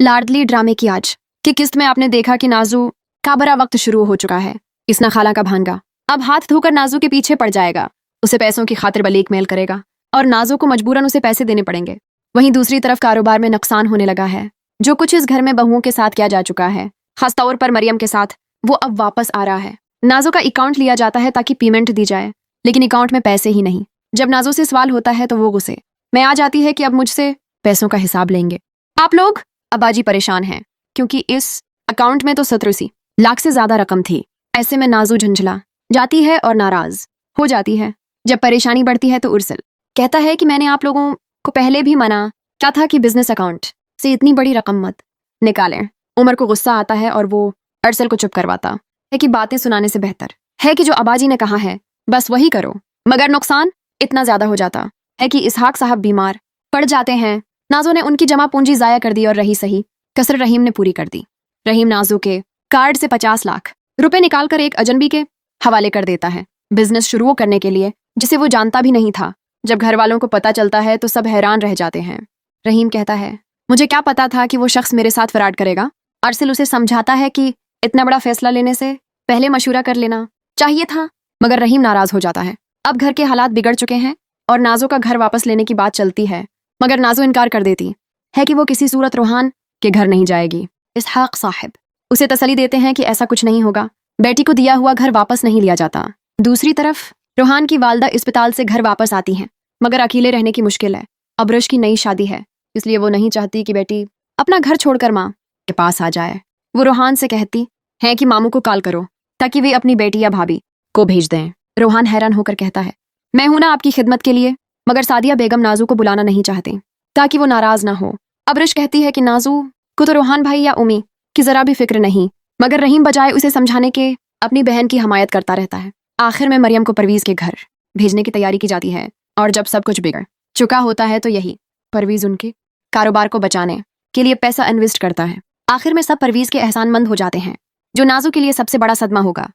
लाडली ड्रामे की आज की किस्त में आपने देखा कि नाजू का बड़ा वक्त शुरू हो चुका है। इसना खाला का भानगा अब हाथ धोकर नाजू के पीछे पड़ जाएगा, उसे पैसों की खातिर बलीक मेल करेगा और नाजू को मजबूरन उसे पैसे देने पड़ेंगे। वहीं दूसरी तरफ कारोबार में नुकसान होने लगा है। जो कुछ इस घर में बहुओं के साथ किया जा चुका है, खासतौर पर मरियम के साथ, वो अब वापस आ रहा है। नाजू का अकाउंट लिया जाता है ताकि पेमेंट दी जाए, लेकिन अकाउंट में पैसे ही नहीं। जब नाजू से सवाल होता है तो वो गुस्से में आ जाती है कि अब मुझसे पैसों का हिसाब लेंगे आप लोग। अबाजी परेशान हैं क्योंकि इस अकाउंट में तो 87 लाख से ज्यादा रकम थी। ऐसे में नाजू झंझला जाती है और नाराज हो जाती है। जब परेशानी बढ़ती है तो उर्सिल कहता है कि मैंने आप लोगों को पहले भी मना क्या था कि बिजनेस अकाउंट से इतनी बड़ी रकम मत निकालें। उमर को गुस्सा आता है और वो अरसल को चुप करवाता है कि बातें सुनाने से बेहतर है कि जो अबाजी ने कहा है बस वही करो। मगर नुकसान इतना ज्यादा हो जाता है कि इसहाक साहब बीमार पड़ जाते हैं। नाजू ने उनकी जमा पूंजी जाया कर दी और रही सही कसर रहीम ने पूरी कर दी। रहीम नाजू के कार्ड से 50 लाख रुपए निकालकर एक अजनबी के हवाले कर देता है, बिजनेस शुरू करने के लिए, जिसे वो जानता भी नहीं था। जब घर वालों को पता चलता है तो सब हैरान रह जाते हैं। रहीम कहता है, मुझे क्या पता था कि वो शख्स मेरे साथ फराड करेगा। अरसिल उसे समझाता है कि इतना बड़ा फैसला लेने से पहले मशूरा कर लेना चाहिए था, मगर रहीम नाराज हो जाता है। अब घर के हालात बिगड़ चुके हैं और नाजू का घर वापस लेने की बात चलती है, मगर नाजू इनकार कर देती है कि वो किसी सूरत रूहान के घर नहीं जाएगी। इसहाक साहब उसे तसल्ली देते हैं कि ऐसा कुछ नहीं होगा, बेटी को दिया हुआ घर वापस नहीं लिया जाता। दूसरी तरफ रूहान की वालदा अस्पताल से घर वापस आती हैं, मगर अकेले रहने की मुश्किल है। अब्रश की नई शादी है, इसलिए वो नहीं चाहती कि बेटी अपना घर छोड़कर माँ के पास आ जाए। वो रूहान से कहती है कि मामू को कॉल करो ताकि वे अपनी बेटी या भाभी को भेज दें। रूहान हैरान होकर कहता है, मैं हूं ना आपकी खिदमत के लिए, मगर सादिया बेगम नाजू को बुलाना नहीं चाहती ताकि वो नाराज ना हो। अब्रश कहती है कि नाजू को तो रूहान भाई या उमी की जरा भी फिक्र नहीं, मगर रहीम बजाय उसे समझाने के अपनी बहन की हमायत करता रहता है। आखिर में मरियम को परवीज के घर भेजने की तैयारी की जाती है और जब सब कुछ बिगड़ चुका होता है तो यही परवीज उनके कारोबार को बचाने के लिए पैसा इन्वेस्ट करता है। आखिर में सब परवीज के एहसानमंद हो जाते हैं, जो नाजू के लिए सबसे बड़ा सदमा होगा।